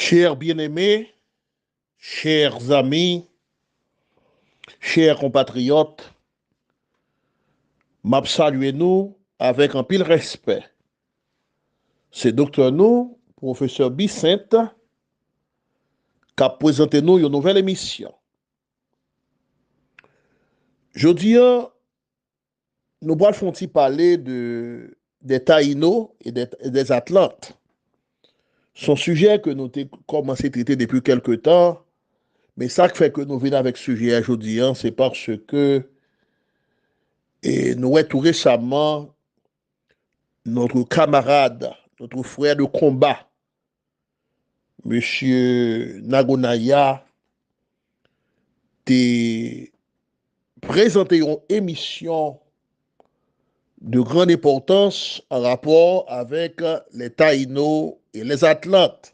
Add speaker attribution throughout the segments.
Speaker 1: Chers bien-aimés, chers amis, chers compatriotes, m'a salué nous avec un pile respect. C'est docteur nous, professeur Bicente, qui a présenté nous une nouvelle émission. Jeudi, nous allons parler des Taïnos et des Atlantes. Son sujet que nous avons commencé à traiter depuis quelque temps, mais ça qui fait que nous venons avec ce sujet aujourd'hui, c'est parce que nous avons tout récemment notre camarade, notre frère de combat, Monsieur Nagonaya, t'a présenté une émission de grande importance en rapport avec les Taïnos et les Atlantes.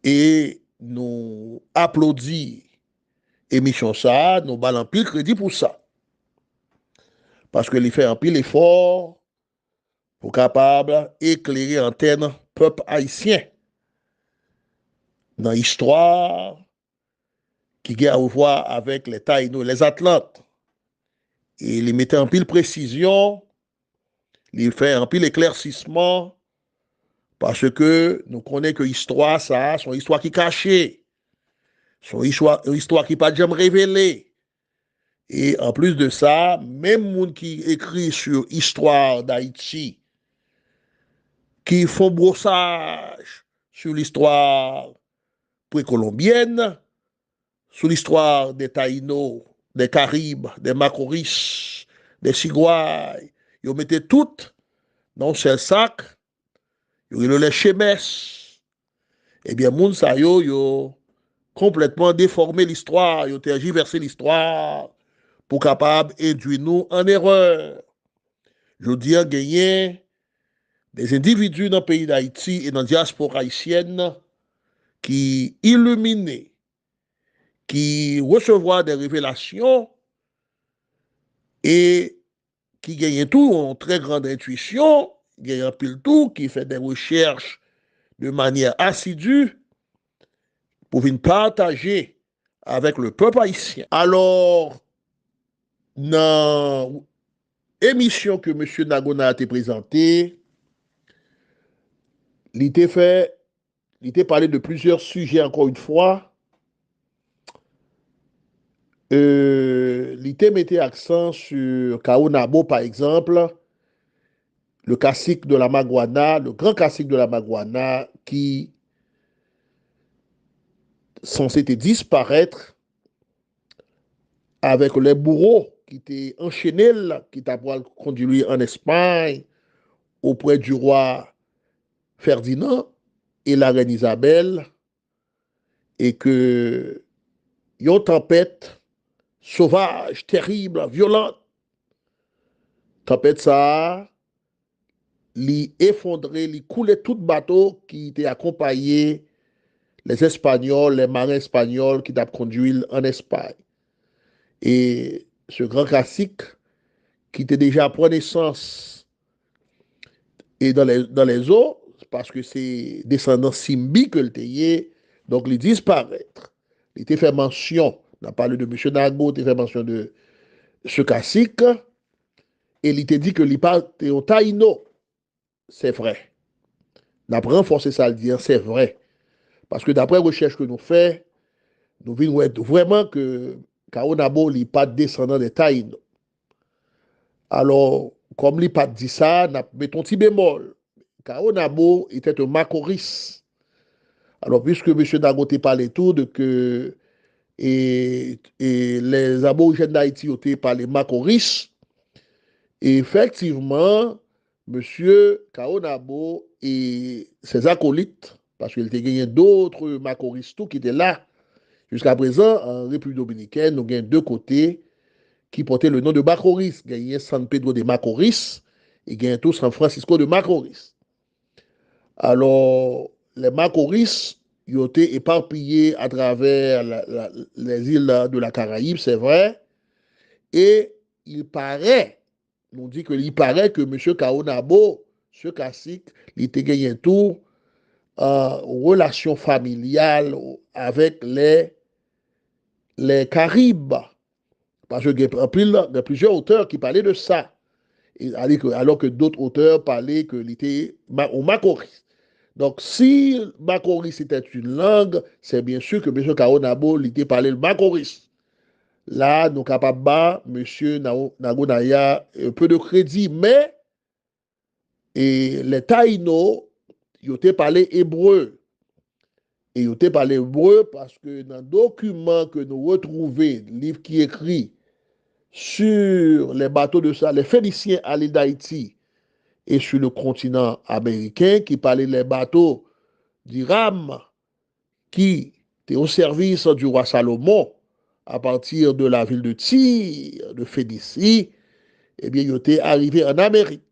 Speaker 1: Et nous applaudissons l'émission ça, nous ballons pile crédit pour ça. Parce qu'il fait un pile effort pour capable éclairer antenne peuple haïtien dans l'histoire qui a à voir avec les Taïnos et les Atlantes. Et il mettait en pile précision, il fait un pile éclaircissement, parce que nous connaissons que l'histoire, ça, son histoire qui est cachée, son histoire qui n'est pas jamais révélée. Et en plus de ça, même les gens qui écrit sur l'histoire d'Haïti, qui font brossage sur l'histoire précolombienne, sur l'histoire des Taïnos, des Caribes, des Macoris, des Sigouailles, ils mettaient toutes dans un seul sac, ils les chémès. Eh bien, moun sa yo complètement déformé l'histoire, ils ont tergiversé l'histoire pour capable induire nous en erreur. Je dis gagner des individus dans le pays d'Haïti et dans la diaspora haïtienne qui illuminent, qui reçoivent des révélations et qui gagne tout en très grande intuition, gagne un pile tout, qui fait des recherches de manière assidue pour venir partager avec le peuple haïtien. Alors, dans l'émission que M. Nagona a présentée, il a parlé de plusieurs sujets encore une fois. Il mettait accent sur Kaonabo, par exemple, le cacique de la Maguana, le grand cacique de la Maguana, qui censé disparaître avec les bourreaux qui étaient enchaînés, qui étaient conduits en Espagne auprès du roi Ferdinand et la reine Isabelle, et que une tempête sauvage, terrible, violente, tempête ça, li effondré, li coulé tout bateau qui était accompagné les Espagnols, les marins espagnols qui t'ont conduit en Espagne. Et ce grand classique qui était déjà pris naissance et dans les eaux, parce que c'est descendant Simbi que le tayé, donc il disparaître. Il était fait mention, on a parlé de M. Nago, il était fait mention de ce classique, et il était dit que il partait au Taïno. C'est vrai. D'après renforcer ça, le dire, c'est vrai. Parce que d'après les recherches que nous faisons, nous voyons vraiment que Kaonabo n'est pas descendant des Taïnos. Alors, comme il pas dit ça, mettons petit bémol. Kaonabo était un Macoris. Alors, puisque M. Dagote parlait tout de que et les aborigènes d'Haïti ont parlé Macoris, et effectivement, M. Kaonabo et ses acolytes, parce qu'il était gagné d'autres Macoris qui étaient là, jusqu'à présent, en République dominicaine, nous avons deux côtés qui portaient le nom de Macoris. Il y a San Pedro de Macoris et il y a tout San Francisco de Macoris. Alors, les Macoris, ils ont été éparpillés à travers les îles de la Caraïbe, c'est vrai. Et il paraît, on dit qu'il paraît que M. Kaonabo, ce cacique, il était gagné tout relations familiales avec les Caraïbes. Parce qu'il y a plusieurs auteurs qui parlaient de ça. Alors que d'autres auteurs parlaient que l'était au Macoris. Donc, si Macoris était une langue, c'est bien sûr que M. Kaonabo l'était parlé le Macoris. Là, nous sommes capables de battre M. Nagonaya un peu de crédit, mais les Taïnos, ils ont parlé hébreu. Et ils ont parlé hébreu parce que dans le document que nous retrouvons, le livre qui est écrit sur les bateaux de ça, les Phéniciens à l'île d'Haïti et sur le continent américain, qui parlaient les bateaux d'Iram qui étaient au service du roi Salomon à partir de la ville de Tyr, de Phénicie, eh bien, ils étaient arrivés en Amérique.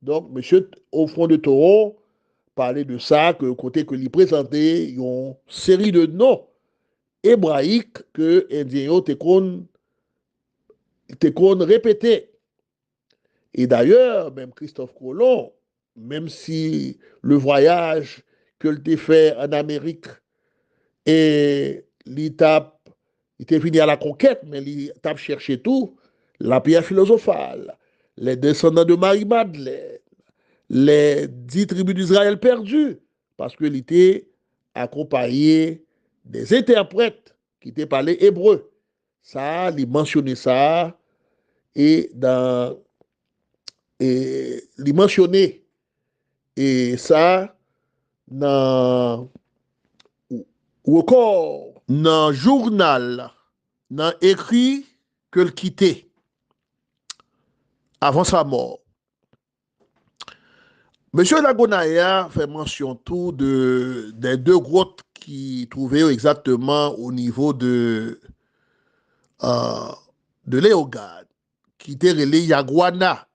Speaker 1: Donc, monsieur, au fond de Toron, parlait de ça, que côté que lui présentait une série de noms hébraïques que Indien te qu'on répétait. Et d'ailleurs, même Christophe Colomb, même si le voyage que l'était fait en Amérique et l'étape, il était fini à la conquête, mais l'étape cherchait tout, la pierre philosophale, les descendants de Marie-Madeleine, les 10 tribus d'Israël perdues, parce qu'il était accompagné des interprètes qui étaient parlé hébreu. Ça, il mentionnait ça, et il mentionnait et ça dans record dans journal dans écrit que le quittait avant sa mort. Monsieur Lagonaya fait mention tout des deux grottes qui trouvaient exactement au niveau euh, de Léogade, qui étaient relais Yaguana.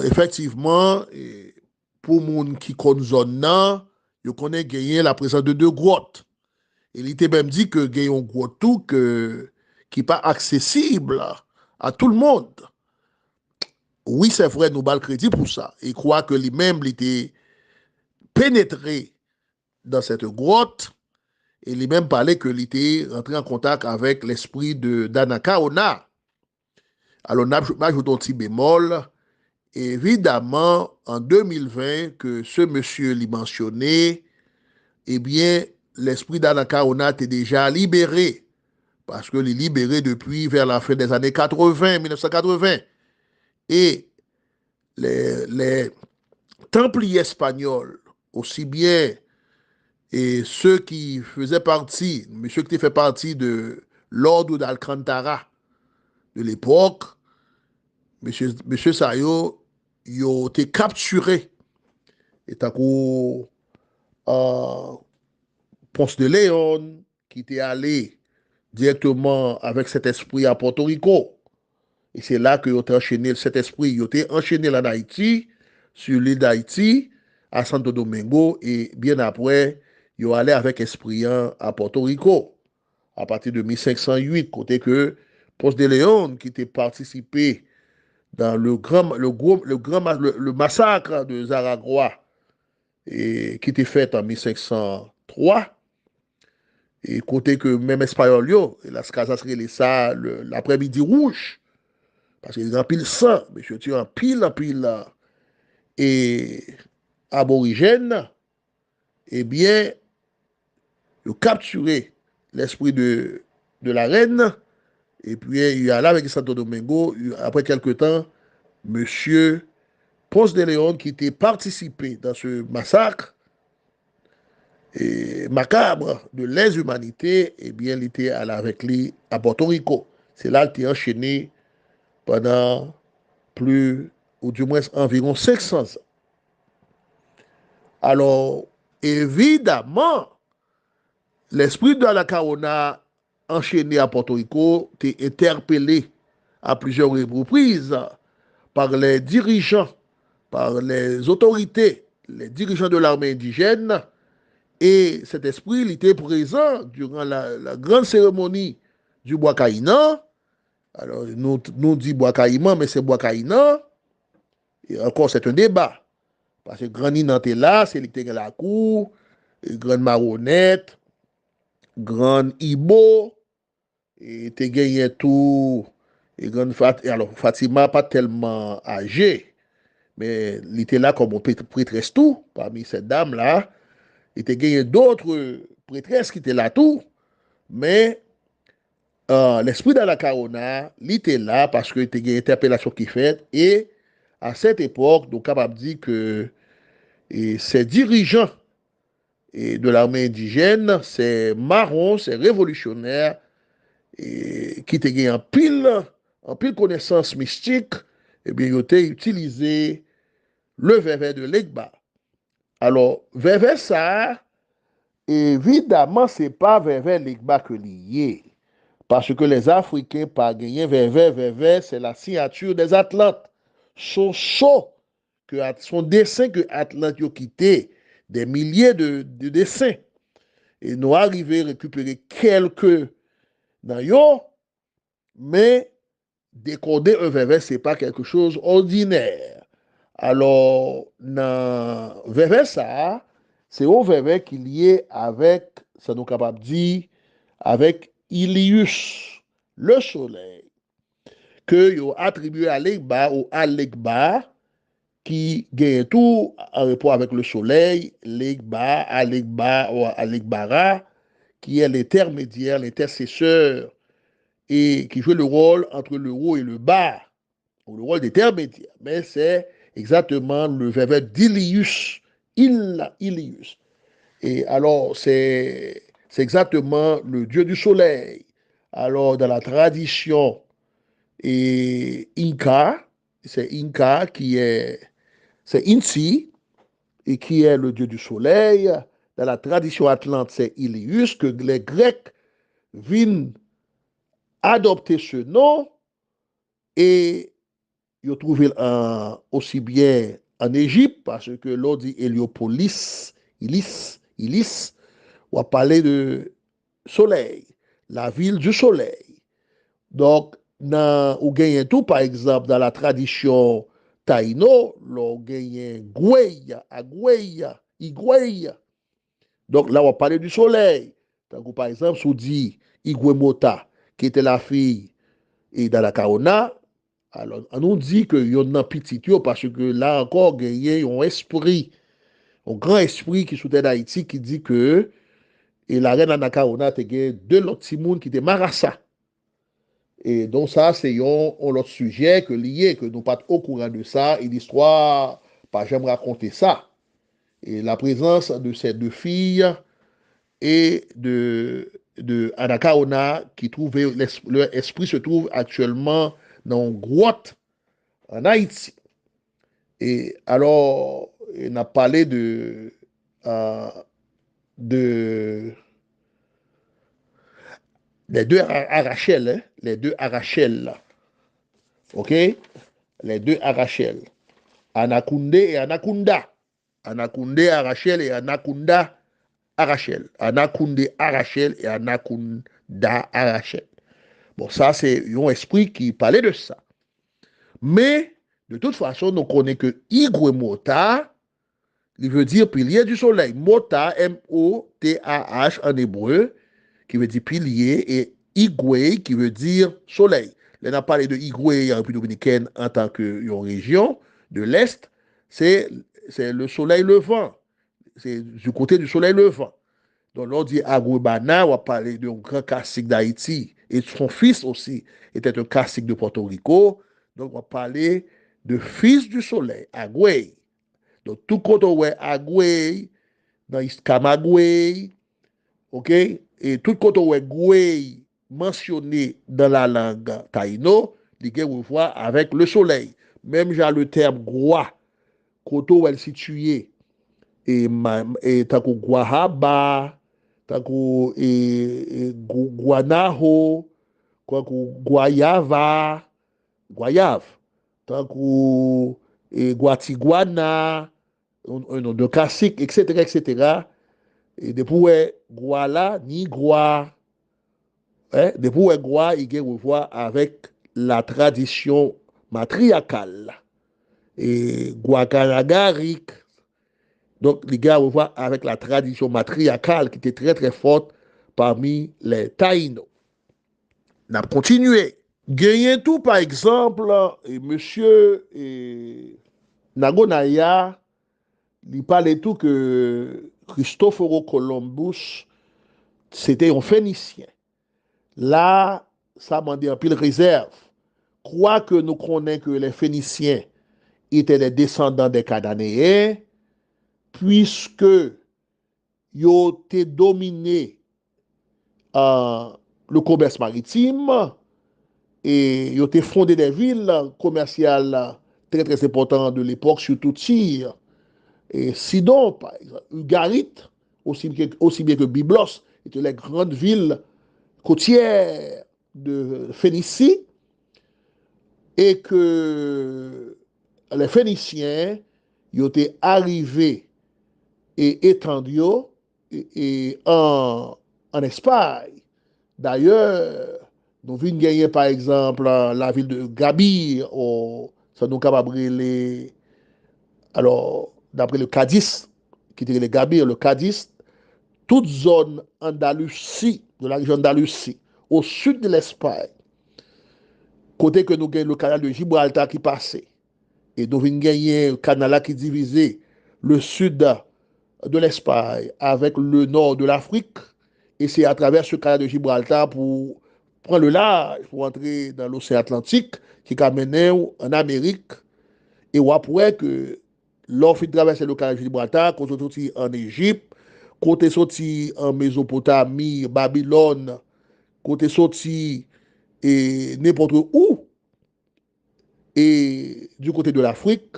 Speaker 1: Effectivement, pour les gens qui connaissent zone nan, ils connaissent gagner la présence de deux grottes. Il était même dit que il y a une grotte tout qui n'est pas accessible à tout le monde. Oui, c'est vrai, nous avons le crédit pour ça. Et croit que lui-même était pénétré dans cette grotte et lui-même parlait que il était rentré en contact avec l'esprit d'Anakaona. Alors, on a ajouté un petit bémol. Évidemment, en 2020, que ce monsieur l'y mentionné, eh bien, l'esprit d'Anakaona était déjà libéré, parce que l'est libéré depuis vers la fin des années 80, 1980. Et les Templiers espagnols, aussi bien, et ceux qui faisaient partie, monsieur qui fait partie de l'ordre d'Alcantara de l'époque, monsieur Sayo, ils ont été capturés. Et à coup, Ponce de Léon, qui était allé directement avec cet esprit à Porto Rico. Et c'est là que ont enchaîné cet esprit. Ils ont enchaîné en Haïti, sur l'île d'Haïti, à Santo Domingo, et bien après, ils ont allé avec esprit à Porto Rico, à partir de 1508, côté que Ponce de Léon, qui était participé dans le massacre de Zaragoza, et qui était fait en 1503, et côté que même espagnol, las casas serait ça l'après-midi rouge, parce qu'il y a un pile sang, monsieur, tu as un pile, et aborigène, eh bien, il a capturé l'esprit de la reine, et puis il est allé avec Santo Domingo, après quelques temps, monsieur Ponce de León, qui était participé dans ce massacre, et macabre de lèse-humanité, eh bien, il était allé avec lui à Porto Rico. C'est là qu'il a enchaîné pendant plus, ou du moins environ 500 ans. Alors, évidemment, l'esprit de la Carona enchaîné à Porto Rico était interpellé à plusieurs reprises par les dirigeants, par les autorités, les dirigeants de l'armée indigène. Et cet esprit, il était présent durant la grande cérémonie du Bois Caïnan. Alors, nous dit Bois Caïman, mais c'est Bois Caïnan. Et encore, c'est un débat. Parce que Grand Ninan était là, c'est lui qui était dans la cour, et Grand Maronnette, Grand Ibo, et te gagné tout, et alors Fatima pas tellement âgée, mais il était là comme prêtresse tout, parmi ces dames-là, et te gagné d'autres prêtresses qui étaient là tout, mais l'esprit de la Carona, il était là parce que il y a une interpellation qui fait, et à cette époque, nous sommes capables de dire que ces dirigeants de l'armée indigène, ces marrons, ces révolutionnaires, qui te gagné en pile connaissance mystique, eh bien, ils ont utilisé le vervet de l'Egba. Alors, vervet ça, évidemment, ce n'est pas vervet l'Egba que lié. Parce que les Africains, pas gagné vervet, c'est la signature des Atlantes. Son saut, son dessin que Atlante a quitté, des milliers de dessins. Et nous arrivons à récupérer quelques dans yo, mais décoder un vervet, ce n'est pas quelque chose d'ordinaire. Alors, dans vervet ça, c'est un vervet qui est lié avec, ça nous capable de dire, avec Ilius, le soleil, que yo attribué à l'Egba ou à l'Egba, qui gagne tout en rapport avec le soleil, l'Egba, Alegba ou Alegbara, qui est l'intermédiaire, l'intercesseur, et qui joue le rôle entre le haut et le bas, ou le rôle d'intermédiaire. Mais c'est exactement le verbe d'Ilius, Ilius. Et alors, c'est exactement le dieu du soleil. Alors, dans la tradition Inca, c'est Inca qui est, c'est Inti, et qui est le dieu du soleil. Dans la tradition atlante, c'est Ilius, que les Grecs viennent adopter ce nom et ils ont trouvé aussi bien en Égypte, parce que l'on dit Héliopolis, Ilis, on a parlé de soleil, la ville du soleil. Donc, on gagne tout, par exemple, dans la tradition taïno, on gagne Gweya, Agweya, Igweya. Donc là, on parle du soleil. Donc, par exemple, si on dit Igwemota, qui était la fille et dans la Kaona, alors on nous dit que y en a petit parce que là encore, il y a un esprit, un grand esprit qui sous d'Haïti qui dit que et la reine Anakaona te gen deux autres timoun qui étaient marassa. Et donc ça, c'est un autre sujet que lié, que nous pas au courant de ça, et l'histoire, pas j'aime raconter ça. Et la présence de ces deux filles et de Anakaona qui trouvaient, leur esprit se trouve actuellement dans une grotte en Haïti. Et alors, on a parlé euh, de les deux Arachel, hein, les deux Arachel, ok? Les deux Arachel, Anakunde et Anakunda. Anakunde Arachel et Anakunda Arachel. Anakunde Arachel et Anakunda Arachel. Bon, ça, c'est un esprit qui parlait de ça. Mais, de toute façon, on connaît que Igwe Mota, il veut dire pilier du soleil. Mota, M-O-T-A-H en hébreu, qui veut dire pilier, et Igwe, qui veut dire soleil. Là, on a parlé de Igwe en République dominicaine en tant que région de l'Est, c'est le soleil levant. C'est du côté du soleil levant. Donc, l'on dit Agwebana, on va parler d'un grand cacique d'Haïti, et son fils aussi était un cacique de Porto Rico. Donc, on va parler de fils du soleil, Agwe. Donc, tout côté où est Agwe, dans Kamagwe, ok? Et tout côté où est Gwe mentionné dans la langue taïno, il y a voir avec le soleil. Même j'ai le terme Gwa, côté où elle est située, et tant que Guahaba, tant que Guanaho, Guayava, Guayave, tant que Guatiguana, un nom de classique, etc., etc. Et depuis Guala, ni Gua, hein, depuis Gua, il y a revoir avec la tradition matriarcale. Et Guacanagarik, Donc, les gars, on voit avec la tradition matriarcale qui était très, très forte parmi les Taïnos. On a continué. Gagné tout, par exemple, monsieur Nagonaya, il parlait tout que Christophe Columbus, c'était un Phénicien. Là, ça m'a dit un pile réserve. Quoi que nous connaissons que les Phéniciens étaient des descendants des Cananéens, puisque ils ont été dominés le commerce maritime et ils ont été fondé des villes commerciales très très importantes de l'époque, surtout Tyr et Sidon, par exemple, Ugarit, aussi bien que Byblos, étaient les grandes villes côtières de Phénicie, et que les Phéniciens ils ont été arrivés et étendus en Espagne. D'ailleurs, nous venons gagner par exemple la ville de Gabir, ça nous capable les, alors d'après le Cadiz, qui était le Gabir, le Cadiz, toute zone Andalousie, de la région d'Andalousie, au sud de l'Espagne, côté que nous gagnons le canal de Gibraltar qui passait, et nous venons gagner le canal qui divisait le sud de l'Espagne avec le nord de l'Afrique, et c'est à travers ce canal de Gibraltar pour prendre le large, pour entrer dans l'océan Atlantique, qui a mené en Amérique, et on pourrait que l'offre de traverser le canal de Gibraltar, quand on sorti en Égypte, côté sorti en Mésopotamie, Babylone, côté sorti et n'importe où, et du côté de l'Afrique,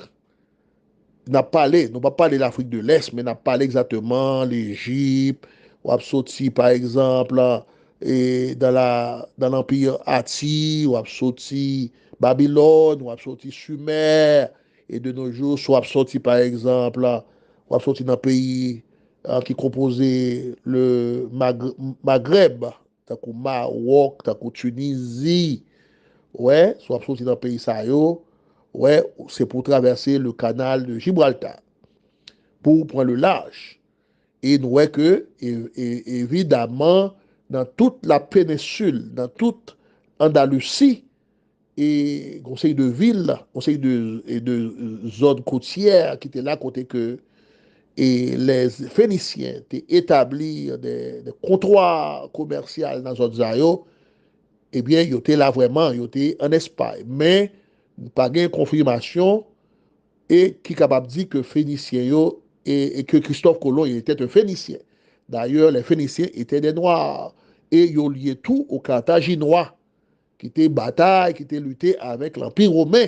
Speaker 1: n'a parlé, non pas parlé de l'Afrique de l'Est, mais n'a parlé exactement l'Égypte, ou a sorti par exemple et dans l'Empire Hatti, ou a sorti Babylone, ou a sorti Sumer, et de nos jours, soit sorti par exemple, ou a sorti dans un pays qui composait le Maghreb, tant que Maroc, tant que Tunisie, ouais, soit sorti dans le pays Sayo, ouais, c'est pour traverser le canal de Gibraltar, pour prendre le large. Et nous voyons que, évidemment, dans toute la péninsule, dans toute Andalousie, et conseil de ville, conseil de zone côtière qui était là, côté que et les Phéniciens étaient établis des comptoirs commerciaux dans zone Zayo, eh bien, ils étaient là vraiment, ils étaient en Espagne. Mais, pas de confirmation et qui est capable de dire que Phénicien et que Christophe Colomb était un Phénicien. D'ailleurs, les Phéniciens étaient des Noirs et ils ont lié tout aux Carthaginois qui étaient bataille, qui étaient luttés avec l'Empire romain,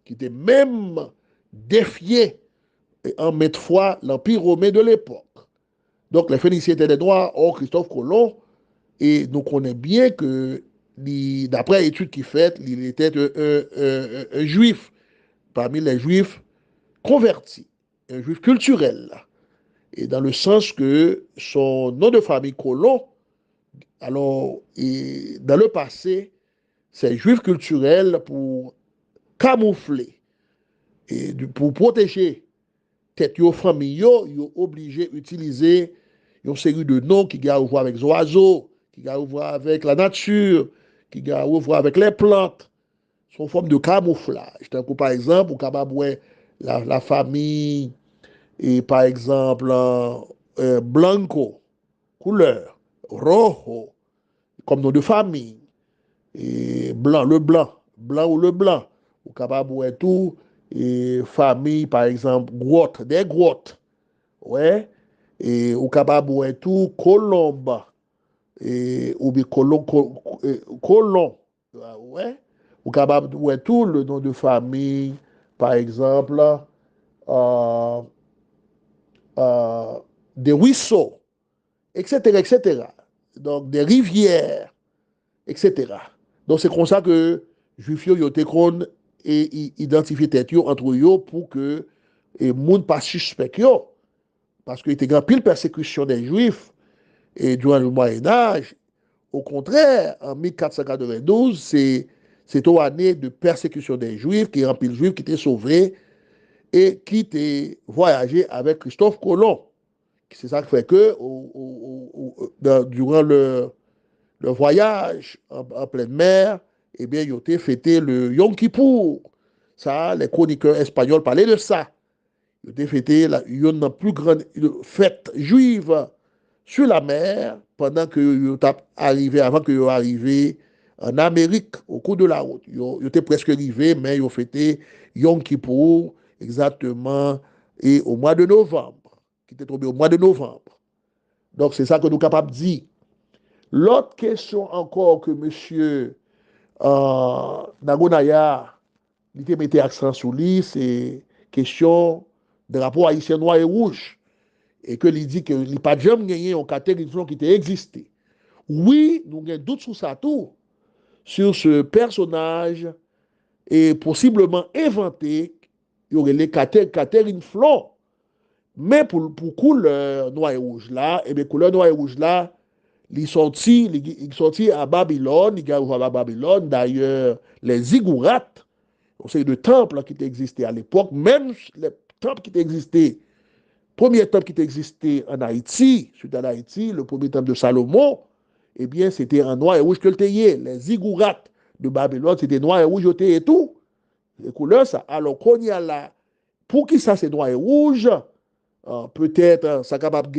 Speaker 1: qui était même défié en maintes fois l'Empire romain de l'époque. Donc, les Phéniciens étaient des Noirs, or Christophe Colomb, et nous connaissons bien que, d'après l'étude qu'il fait, il était un juif, parmi les juifs convertis, un juif culturel. Et dans le sens que son nom de famille Colomb, alors, dans le passé, c'est juif culturel pour camoufler et pour protéger tête yo famille yo obligé d'utiliser une série de noms qui ont à voir avec les oiseaux, qui ont à voir avec la nature, qui ont à voir avec les plantes, sous forme de camouflage. Donc, par exemple, au Kababoué, la famille, et par exemple, blanco, couleur, rojo, comme nom de famille, et blanc, le blanc, blanc ou le blanc, au Kababoué tout, et famille, par exemple, grotte, des grottes, ouais, et au Kababoué tout, colombe, et, ou bien colon, ouais, au Kababoué tout, le nom de famille, par exemple, euh, euh, des ruisseaux, etc., etc. Donc, des rivières, etc. Donc, c'est comme ça que Juifs ont été et identifié tête entre eux pour que les gens pas suspect parce qu'il y a une pile persécution des Juifs et durant le Moyen Âge. Au contraire, en 1492, c'est une année de persécution des Juifs, qui y a un pile juif qui était sauvé et qui était voyagé avec Christophe Colomb. C'est ça qui fait que durant le voyage en pleine mer, eh bien, ils ont fêté le Yom Kippour. Ça, les chroniqueurs espagnols parlaient de ça. Ils ont fêté une plus grande fête juive sur la mer pendant que ils arrivé, avant que ils arrivé en Amérique au cours de la route. Ils étaient presque arrivés, mais ils ont fêté Yom Kippour exactement et au mois de novembre, qui était tombé au mois de novembre. Donc, c'est ça que nous sommes capables de dire. L'autre question encore que M. Nagonaya mettait accent sur lui, c'est question de rapport haïtien noir et rouge. Et que il dit que il n'y a pas jamais gagné en catégorie qui a existé. Oui, nous avons doute sur ça tout, sur ce personnage et possiblement inventé, il y aurait les Catherine Flon. Mais pour couleur noir et rouge là, et bien couleur noir et rouge là, il sorti à Babylone, il a à Babylone, d'ailleurs, les ziggourats, c'est de temples qui existaient à l'époque, même les temples qui existaient, premier temple qui existait en Haïti, suite à Haïti, le premier temple de Salomon, eh bien, c'était en noir et rouge que le théier. Les ziggourats de Babylone, c'était noir et rouge et tout. Les couleurs, ça. Alors qu'on y a là, pour qui ça c'est noir et rouge, peut-être ça capable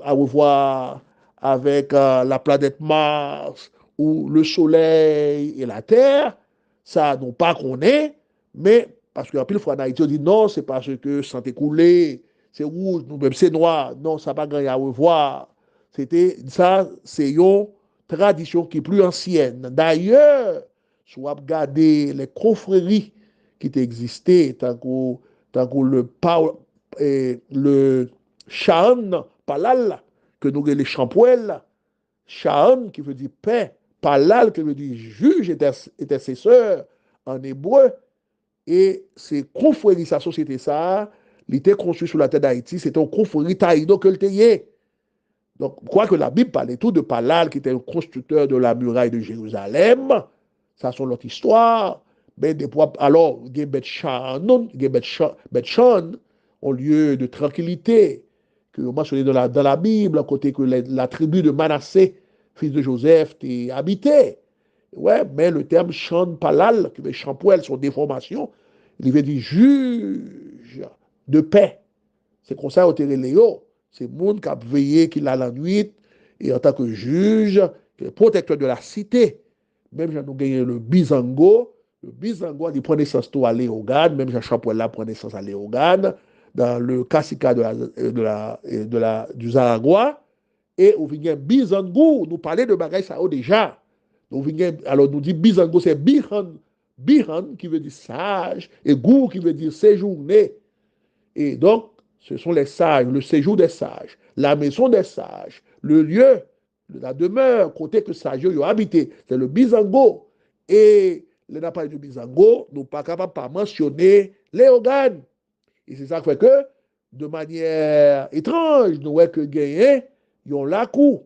Speaker 1: à revoir avec la planète Mars ou le Soleil et la Terre, ça non pas qu'on est, mais parce qu'en pile fois en Haïti on dit non, c'est parce que ça s'est écoulé, c'est rouge, nous même c'est noir, non, ça n'a pas grand à revoir. C'était ça, c'est une tradition qui est plus ancienne. D'ailleurs, si vous regardez les confréries qui existaient, tant que le Shaan, Palal, que nous avons les Champouel, Shaan qui veut dire paix, Palal qui veut dire juge, intercesseur en hébreu, et c'est confrérie, sa société, ça, il était construit sur la terre d'Haïti, c'était un confrérie taïdo que le théier. Donc, je crois que la Bible parlait tout de Palal, qui était le constructeur de la muraille de Jérusalem. Ça, c'est notre histoire. Mais alors, il y a Bet-Shan, au lieu de tranquillité, que vous mentionnez dans la Bible, à côté que la tribu de Manassé, fils de Joseph, habitait. Ouais, mais le terme Shan Palal, qui veut Champouel, son déformation, il veut dire juge de paix. C'est comme ça au Léo. C'est le monde qui a veillé, qui l'a la nuit, et en tant que juge, qui est protecteur de la cité. Même Jean nous gagné le Bizango. Le Bizango, il prend naissance à Léogane, même Jean Chapoula prend naissance à Léogane, dans le Kassika du Zaragua. Et on vient Bizango, nous parler de bagaille ça déjà. Alors nous dit Bizango, c'est Bihan. Bihan qui veut dire sage, et Gou qui veut dire séjourner. Et donc, ce sont les sages, le séjour des sages, la maison des sages, le lieu, la demeure, côté que sages ont habité. C'est le Bizango. Et les n'a pas du Bizango, nous pas capables de mentionner les organes. Et c'est ça qui fait que, de manière étrange, nous voyons que gagné, ils ont la cour.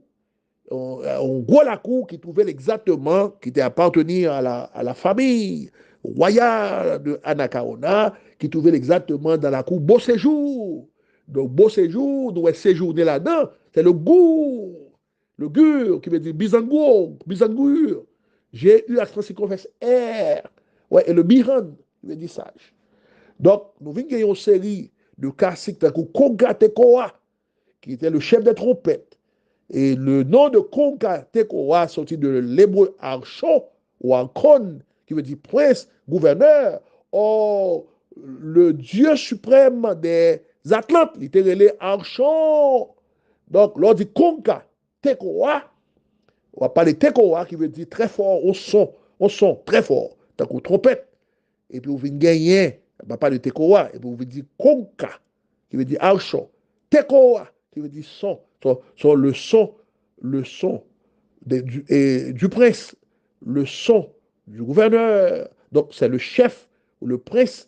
Speaker 1: On voit la cour qui trouvait exactement, qui était appartenir à la famille royale de Anacaona, qui trouvait exactement dans la cour Beau Séjour. Donc, Beau Séjour, nous avons séjourné là-dedans, c'est le gour, le gur, qui veut dire Bizangour, Bizangour. J'ai eu accent circonflexe R. Ouais, et le Bihan, qui veut dire sage. Donc, nous venons une série de classiques comme Konga Tekoa, qui était le chef des trompettes. Et le nom de Konga Tekoa sorti de l'hébreu Archon ou Ankon, qui veut dire prince, gouverneur. Or, le Dieu suprême des Atlantes, il était relé Archon. Donc, l'on dit Konga Tekoa, on va parler Tekoa qui veut dire très fort, au son très fort, tant qu'on trompette. Et puis, on vient gagner, on va parler de Tekoa, et puis on vient dire Konga, qui veut dire Archon. Tekoa, qui veut dire son, le son du prince, le son du gouverneur. Donc, c'est le chef ou le prince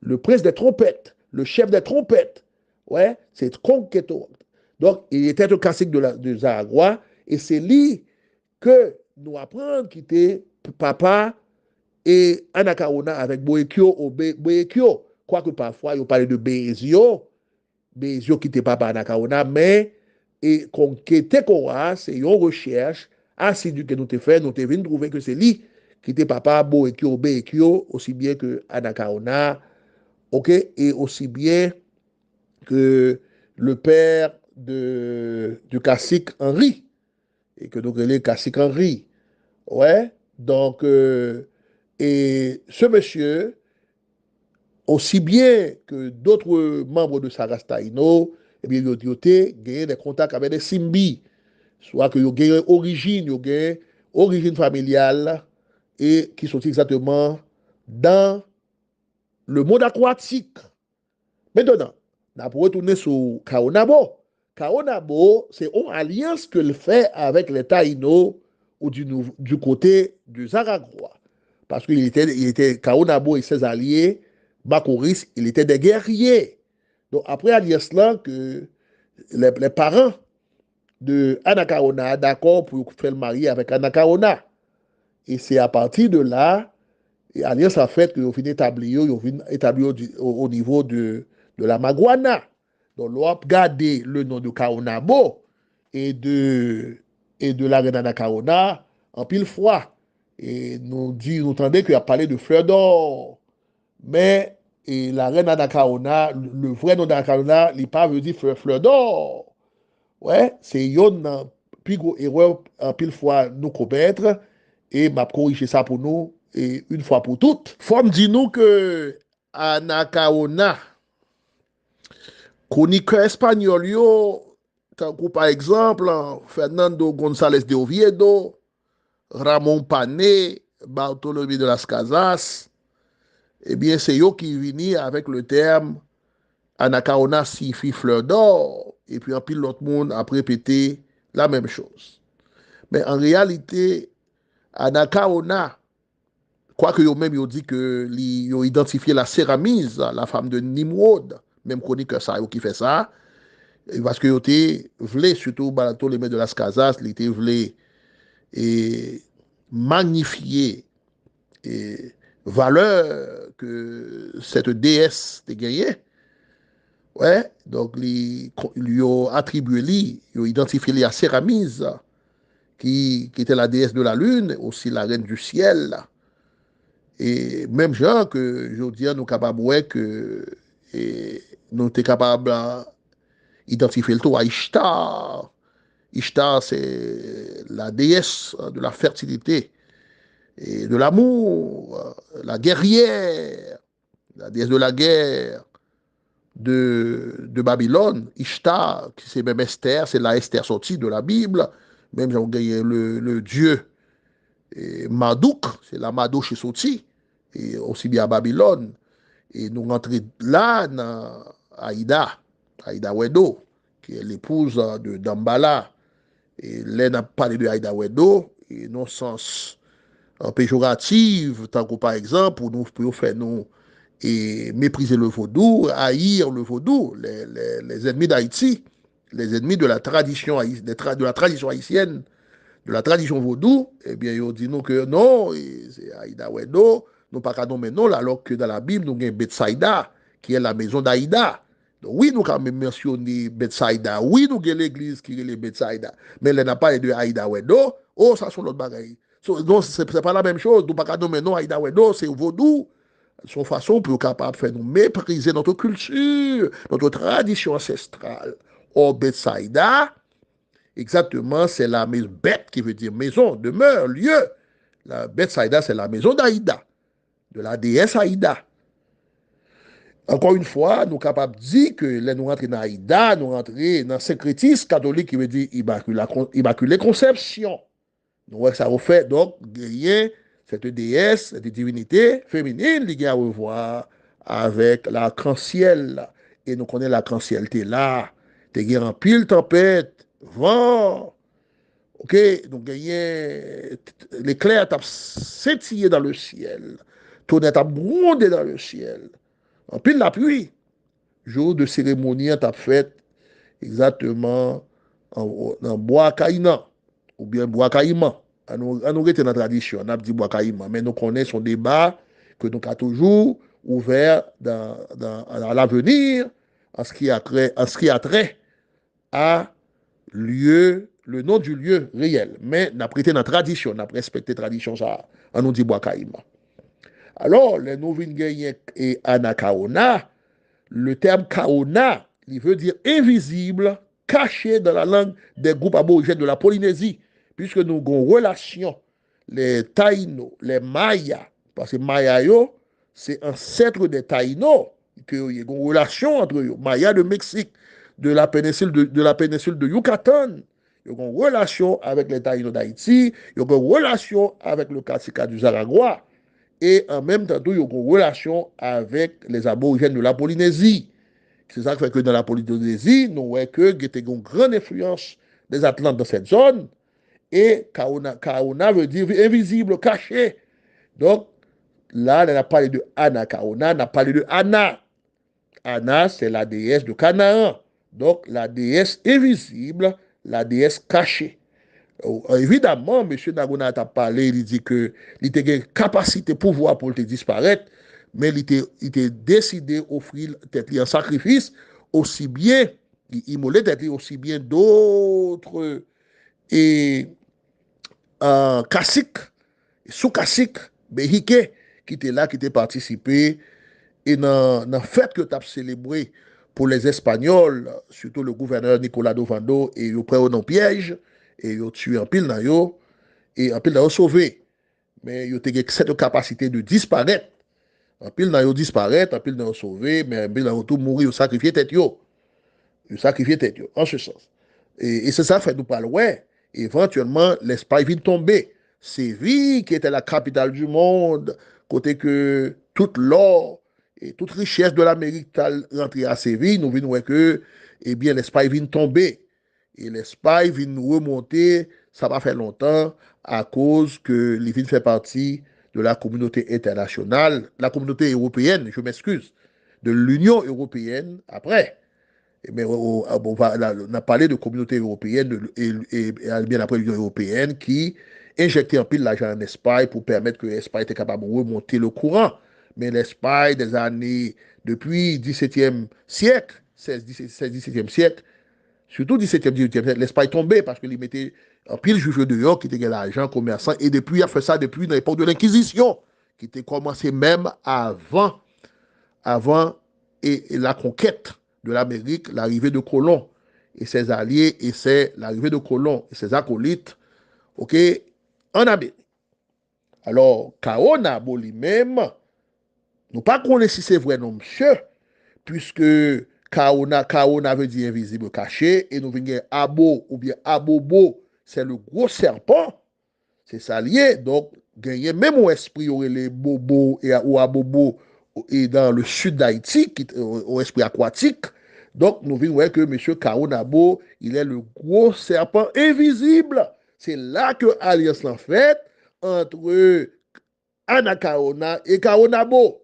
Speaker 1: des trompettes, le chef des trompettes. Ouais, c'est Conqueto. Donc, il était un classique de Zaragua, et c'est lui que nous apprenons qui était papa et Anacaona avec Boekio, quoique parfois, ils parlaient de Bézio qui était papa Anakaona, mais et qu'on était quoi, c'est une recherche assidue que nous avons fait, nous avons vu trouver que c'est lui qui était papa Boekio, Bekio, aussi bien que Anakaona, ok, et aussi bien que le père du cacique Henri, et que nous appelons cacique Henri. Ouais, donc, et ce monsieur, aussi bien que d'autres membres de Sarastaino, eh bien, ils ont gagné des contacts avec des Simbi, soit que ils ont gagné origine familiale, et qui sont exactement dans le monde aquatique. Maintenant, on a pour retourner sur Kaonabo. Kaonabo, c'est une alliance que le fait avec les Taïnos ou du côté du Zaragoa. Parce Kaonabo et ses alliés, Bakoris, il était des guerriers. Donc, après alliance là, que les parents de Anakaona d'accord pour faire le mariage avec Anakaona. Et c'est à partir de là, l'alliance a fait qu'ils ont fini établir au niveau de la Maguana. Donc, l'on a gardé le nom de Kaonabo et de la reine Anakaona en pile fois. Et nous entendons qu'il a parlé de fleur d'or. Mais la reine Anakaona, le vrai nom d'Anakaona, il pas veut dire fleur d'or. Ouais, c'est une plus gros erreur en pile fois nous commettre et m'a corrigé ça pour nous et une fois pour toutes. Faut me dire nous que Anacaona, chroniqueur espagnol yo, tant que par exemple Fernando González de Oviedo, Ramon Pané, Bartolomé de las Casas, eh bien c'est eux qui viennent avec le terme Anacaona signifie fleur d'or et puis en pile l'autre monde a répété la même chose. Mais en réalité, Anacaona, quoique eux-mêmes ont dit que ils ont identifié la Séramise, la femme de Nimrod, même chronique ça, qui fait ça, parce que ils voulaient, surtout Bartolomé de las Casas, ils étaient voulaient et magnifier et valeur que cette déesse a gagnée. Ouais, donc ils lui ont attribué, ils ont identifié la Séramise, qui était la déesse de la lune, aussi la reine du ciel. Et même genre que je dis, nous sommes capables que nous sommes capables d'identifier le tout à Ishtar. Ishtar, c'est la déesse de la fertilité et de l'amour, la guerrière, la déesse de la guerre de Babylone. Ishtar, qui c'est même Esther, c'est la Esther sortie de la Bible. Même j'ai gagné le dieu et Marduk, c'est la Marduk qui est sortie, et aussi bien à Babylone. Et nous rentrons là dans Aïda Wedo, qui est l'épouse de Dambala. Et là, on a parlé de Aïda Wedo, et non sens péjoratif, tant que par exemple, pour faire nous et mépriser le vaudou, haïr le vaudou, les ennemis d'Haïti, les ennemis de la tradition, de la tradition haïtienne, de la tradition vaudou, eh bien, ils dit nous que non, c'est Aïda Wedo, nous pas qu'à nommer non, alors que dans la Bible, nous avons Bethsaïda, qui est la maison d'Aïda. Donc, oui, nous avons mentionné Bethsaïda, oui, nous avons l'église qui est Bethsaïda, mais elle n'a pas de Aïda Wedo, oh, ça, c'est l'autre bagaille. Donc, c'est pas la même chose, nous pas qu'à nommer non, Aïda Wedo, c'est vaudou. Son façon pour capable de faire nous mépriser notre culture, notre tradition ancestrale. Or, Bethsaïda, exactement, c'est la maison bête qui veut dire maison, demeure, lieu. La Bethsaïda, c'est la maison d'Aïda, de la déesse Aïda. Encore une fois, nous sommes capables de dire que là, nous rentrons dans Aïda, nous rentrons dans le syncrétisme catholique qui veut dire Immaculée Conception. Donc, ça refait donc gagner cette déesse, cette divinité féminine, qui a à revoir avec l'arc-en-ciel. Et nous connaissons l'arc-en-ciel, t'es là, t'es en pile tempête, vent. Ok, donc l'éclair t'a scintillé dans le ciel, tonnerre t'a brondé dans le ciel. En pile la pluie, jour de cérémonie t'a fait exactement en bois caïnan ou bien bois caïman. On nous dans la tradition, on a dit bois caïman, mais nous connaissons son débat que nous avons toujours ouvert à l'avenir en ce qui a trait à le nom du lieu réel. Mais n'a prêté dans la tradition, n'a respecté la tradition, ça, on nous dit Boakaïma. Alors, les Nouvingayens et Anakaona, le terme Kaona, il veut dire invisible, caché dans la langue des groupes aborigènes de la Polynésie, puisque nous avons une relation, les Taïnos, les Mayas, parce que Maya, c'est ancêtre des Taïnos, qu'il y a une relation entre eux, Maya de Mexique, de la péninsule de Yucatan, il y a une relation avec les Taïnos d'Haïti, il y a une relation avec le Katika du Zaragua, et en même temps, il y a une relation avec les aborigènes de la Polynésie. C'est ça qui fait que dans la Polynésie, nous voyons qu'il y a une grande influence des Atlantes dans cette zone. Et Kaona veut dire invisible, caché. Donc, là, on a parlé de Anakaona, on a parlé de Ana. Ana, c'est la déesse de Canaan. Donc, la déesse invisible, la déesse cachée. Évidemment, M. Nagona a parlé, il dit que il a une capacité, pouvoir pour te disparaître, mais il a décidé d'offrir un sacrifice aussi bien, il molait aussi bien d'autres et caciques, sous-caciques, béhiquets, qui étaient là, qui étaient participés, et dans le fait que tu as célébré pour les Espagnols, surtout le gouverneur Nicolas Dovando, et ils prennent un piège, et ils tuent un pile dans eux, et en pile dans eux sauvé. Mais ils ont cette capacité de disparaître. En pile dans eux disparaître, en pile dans eux sauvé, mais en pile dans eux tout mourir, ils sacrifier tête yo. Ils sacrifier tête yo, en ce sens. Et c'est ça fait nous parler, ouais. Éventuellement, l'Espagne vient tomber. Séville, qui était la capitale du monde, côté que toute l'or et toute richesse de l'Amérique est rentrée à Séville, nous venons voir que, eh bien, l'Espagne vient tomber. Et l'Espagne vient remonter, ça va faire longtemps, à cause que l'Évine fait partie de la communauté internationale, la communauté européenne, je m'excuse, de l'Union européenne après. Mais on a parlé de communauté européenne et bien après l'Union européenne qui injectait un pile d'argent en Espagne pour permettre que l'Espagne était capable de remonter le courant. Mais l'Espagne, des années, depuis 17e siècle, 16-17e siècle, surtout 17e, 18e siècle, l'Espagne tombait parce qu'il mettait un pile juge de York qui était l'argent commerçant et depuis, il a fait ça depuis l'époque de l'Inquisition, qui était commencé même avant et la conquête de l'Amérique, l'arrivée de colons et ses alliés, et c'est l'arrivée de colons et ses acolytes, ok, en Amérique. Alors, Kaona, lui-même, nous pas connaissons si c'est vrai non, monsieur, puisque Kaona veut dire invisible, caché, et nous venons Abo ou bien Abobo, c'est le gros serpent, c'est ça lié, donc, gagner même au esprit, aurait les bobos et ou Abobo, et dans le sud d'Haïti, au esprit aquatique. Donc, nous voyons que M. Kaonabo, il est le gros serpent invisible. C'est là que l'alliance l'a fait entre Anakaona et Kaonabo.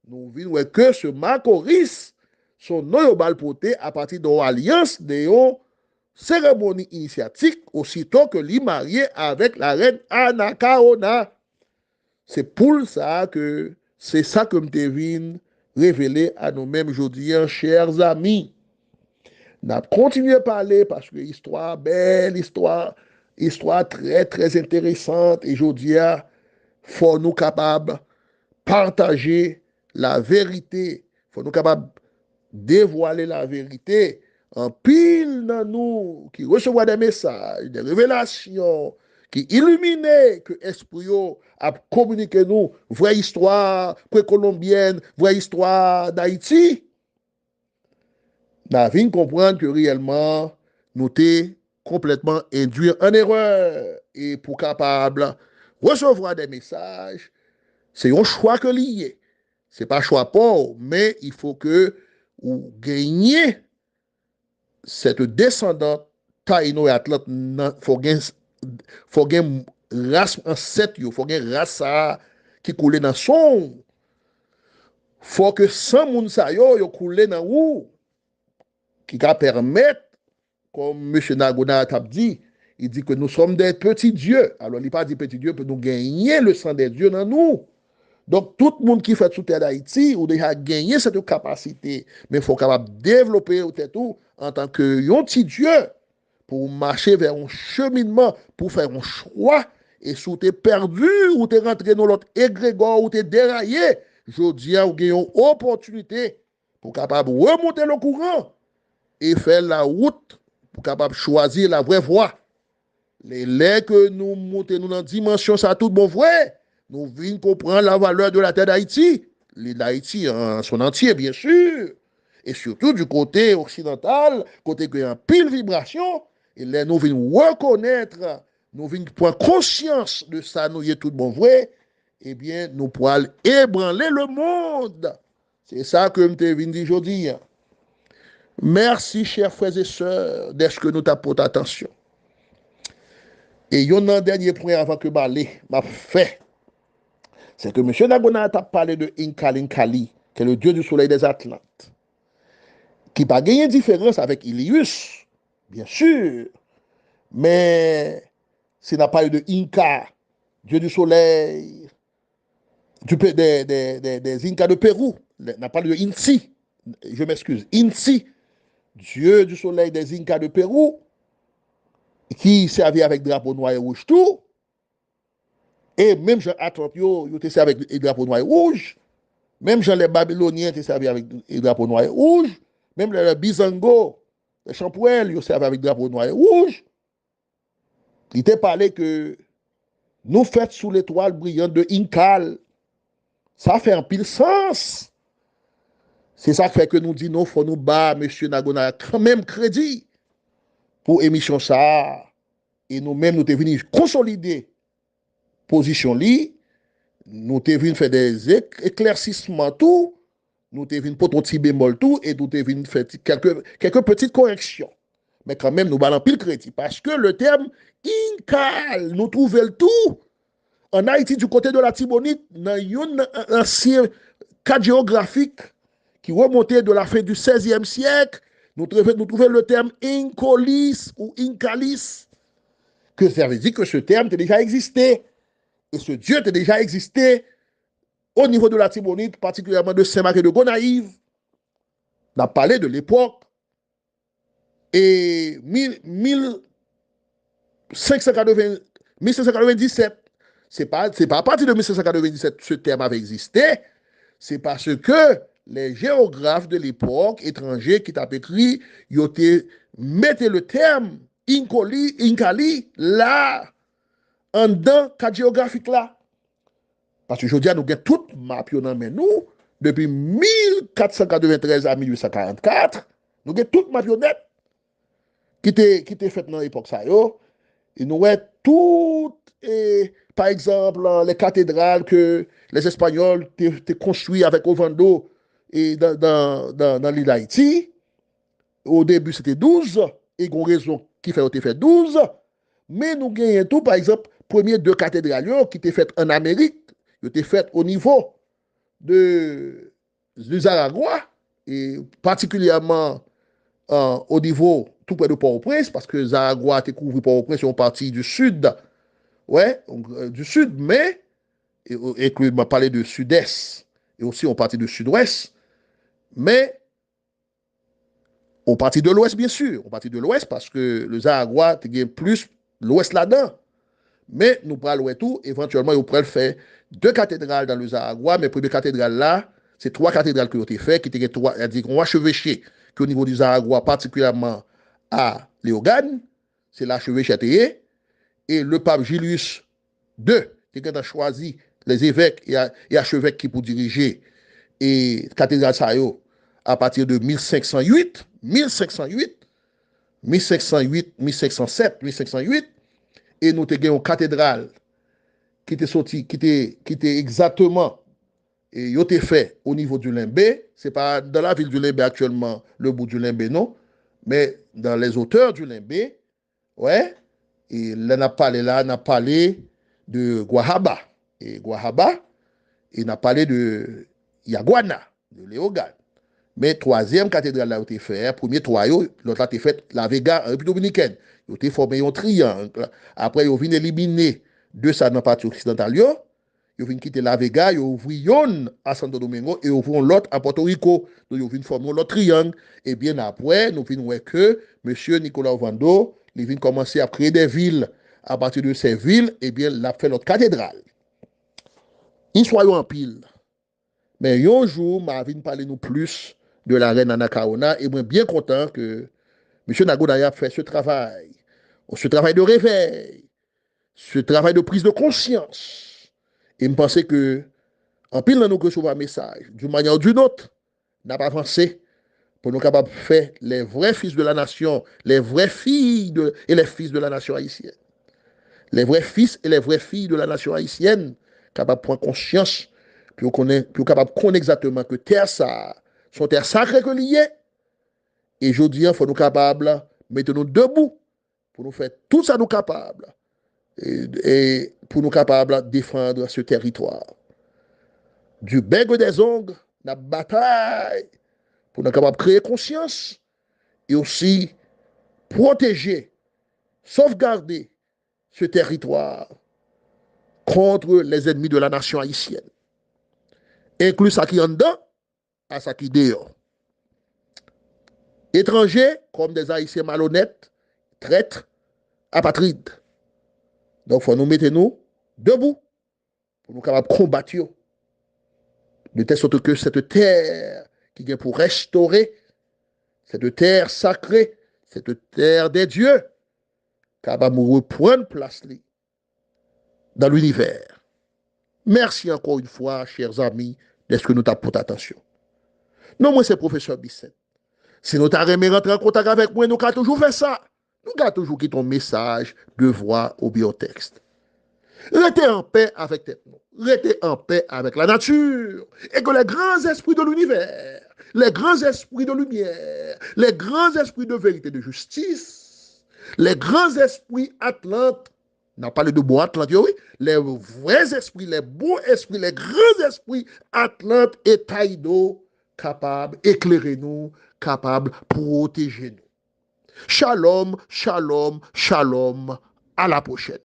Speaker 1: Nous voyons que ce Macoris, son nom est balpoté à partir de l'alliance de cérémonie initiatique, aussitôt que l'il marié avec la reine Anakaona. C'est pour ça que c'est ça que me révéler à nous-mêmes aujourd'hui, chers amis. On a continué à parler parce que l'histoire belle, histoire très, très intéressante. Et aujourd'hui, il faut nous capables de partager la vérité. Il faut nous capables de dévoiler la vérité. En pile dans nous qui reçoit des messages, des révélations, qui illuminent que l'esprit a communiqué nous vraie histoire précolombienne, vraie histoire d'Haïti. Nous avons comprendre que réellement, nous sommes complètement induits en erreur. Et pour capable recevoir des messages, c'est un choix que lié. Ce n'est pas un choix pauvre, mais il faut que vous gagniez cette descendante Taïno et Atlante. Il faut gagner race en 7, il faut gagner race qui coule dans son. Il faut que 100 moun sa yo coule dans où qui va permettre, comme M. Nagona a dit, il dit que nous sommes des petits dieux. Alors, il n'a pas dit petits dieux pour nous gagner le sang des dieux dans nous. Donc, tout le monde qui fait sous terre d'Haïti, ou déjà gagné cette capacité, mais il faut capable développer tout en tant que un petit Dieu pour marcher vers un cheminement, pour faire un choix. Et si tu es perdu, ou tu es rentré dans l'autre égrégore, ou tu es déraillé, je dis, ou avez une opportunité pour capable remonter le courant et faire la route pour capable choisir la vraie voie. Les laits que nous montons dans la dimension, ça tout bon vrai. Nous venons comprendre la valeur de la terre d'Haïti. L'Haïti en son entier, bien sûr. Et surtout du côté occidental, côté qui a pile vibration. Et là, nous venons reconnaître, nous venons prendre conscience de ça, nous y est tout bon vrai. Eh bien, nous pourrons ébranler le monde. C'est ça que je te viens dire aujourd'hui. Merci, chers frères et sœurs, d'être que nous t'apportons attention. Et il y a un dernier point avant que je m'a fait. C'est que M. Nagona a parlé de Inkali, qui est le dieu du soleil des Atlantes, qui n'a pas gagné différence avec Ilius, bien sûr, mais c'est n'a parlé de Inca, dieu du soleil, des Incas de Pérou, n'a parlé de Inti, je m'excuse, Inti, dieu du soleil des Incas de Pérou, qui servait avec drapeau noir et rouge tout, et même Jean Atlante, il était servi avec le drapeau noir et rouge. Même Jean les Babyloniens étaient servis avec le drapeau noir et rouge. Même les Bizango, les Champouel, ils servaient avec le drapeau noir et rouge. Il était parlé que nous faites sous l'étoile brillante de Inkal. Ça fait un pile sens. C'est ça qui fait que nous disons, non, il faut nous battre, M. Nagona, quand même crédit pour émission ça. Et nous-mêmes, nous sommes venus consolider position li. Nous sommes venus faire des éclaircissements tout. Nous sommes venus pour ton petit bémol tout. Et nous sommes venus faire quelques petites corrections. Mais quand même, nous ballons pile crédit. Parce que le terme Inkal, nous trouvons le tout. En Haïti, du côté de la Tibonite, dans un ancien cadre géographique qui remontait de la fin du XVIe siècle, nous trouvons le terme Inkolis ou Inkalis, que ça veut dire que ce terme a déjà existé. Et ce Dieu a déjà existé au niveau de la Tibonite, particulièrement de Saint-Marc et de Gonaïve. On a parlé de l'époque. Et 1597, c'est pas à partir de 1597 que ce terme avait existé, c'est parce que les géographes de l'époque, étrangers qui t'ont écrit, ils ont mis le terme Inkali là, en dedans, cadre géographique là. Parce que je dis, nous avons tout map dans nous, depuis 1493 à 1844, nous avons tout map qui était fait dans l'époque ça. Et nous avons tout, par exemple, les cathédrales que les Espagnols ont construites avec Ovando et dans l'île d'Haïti. Au début, c'était 12, et il y a une raison qui fait 12. Mais nous avons tout, par exemple, premières deux cathédrales qui étaient faites en Amérique, qui étaient faites au niveau du Zaragua, et particulièrement au niveau tout près de Port-au-Prince, parce que Zaragua a couvert Port-au-Prince, c'est une partie du sud, ouais, du sud, mais, et que m'a parlé de sud-est, et aussi on partie du sud-ouest, mais on partie de l'ouest, bien sûr, on partie de l'ouest, parce que le Zaragua, tu plus l'ouest là-dedans. Mais nous parlons tout, éventuellement, nous pourrons faire deux cathédrales dans le Zaragua, mais première cathédrale là, c'est trois cathédrales qui ont été faites, qui étaient trois, c'est-à-dire qu'on va chevêcher qu'au niveau du Zaragua, particulièrement à Léogane, c'est l'archevêché et le pape Julius II, qui a choisi les évêques et archevêques qui pour diriger et cathédrale Sayo à partir de 1508, 1507, 1508, et nous avons une cathédrale qui était sortie, qui était exactement et il a été fait au niveau du Limbé. Ce n'est pas dans la ville du Limbé actuellement, le bout du Limbé, non, mais dans les hauteurs du Limbé, ouais. Et là, on a parlé de Guahaba. Et Guahaba, et on a parlé de Yaguana, de Léogane. Mais troisième cathédrale là, a été faite, premier trois, l'autre a été fait la Vega en République dominicaine. Il a été formé un triangle. Après, ils ont venu éliminer de ça dans la partie occidentale. Ils ils viennent quitter La Vega, ils ouvrent une à Santo Domingo et ouvrent l'autre à Porto Rico. Donc, ils viennent former l'autre triangle. Et bien après, nous venons voir que M. Nicolas Ovando, il vient commencer à créer des villes. À partir de ces villes, eh bien, il a fait notre cathédrale. Ils soyons en pile. Mais un jour, m'a vient parler nous plus de la reine Anacaona et moi bien content que M. Nagoudaya a fait ce travail de réveil, ce travail de prise de conscience. Et me pensais que, en pile, nous recevons un message, d'une manière ou d'une autre, n'a pas avancé pour nous capables de faire les vrais fils de la nation, les vraies filles et les fils de la nation haïtienne. Les vrais fils et les vraies filles de la nation haïtienne, capables de prendre conscience, puis on capable de connaître exactement que terre ça, son terre sacrée que liée. Et je dis, il faut nous capables de mettre nous debout pour nous faire tout ça nous capables et pour nous capables de défendre ce territoire. Du bec des ongles, la bataille pour nous capables de créer conscience et aussi protéger, sauvegarder ce territoire contre les ennemis de la nation haïtienne. Inclus ça qui en dedans, à ça qui dehors. Étrangers comme des Haïtiens malhonnêtes, traîtres, apatrides. Donc, il faut nous mettre nous debout pour nous capables de combattre de telle sorte que cette terre qui vient pour restaurer, cette terre sacrée, cette terre des dieux, capable de reprendre place dans l'univers. Merci encore une fois, chers amis, d'être que nous t'avons pour attention. Non, moi, c'est professeur Bisset. Si nous t'avons rentré en contact avec moi, nous avons toujours fait ça. Nous avons toujours quitté ton message de voix au biotexte. Restez en paix avec tête. Restez en paix avec la nature. Et que les grands esprits de l'univers, les grands esprits de lumière, les grands esprits de vérité et de justice, les grands esprits atlantes, on a parlé de beaux atlantes, oui, les vrais esprits, les beaux esprits, les grands esprits atlantes et taïdo, capables d'éclairer nous, capables de protéger nous. Shalom, shalom, shalom. À la prochaine.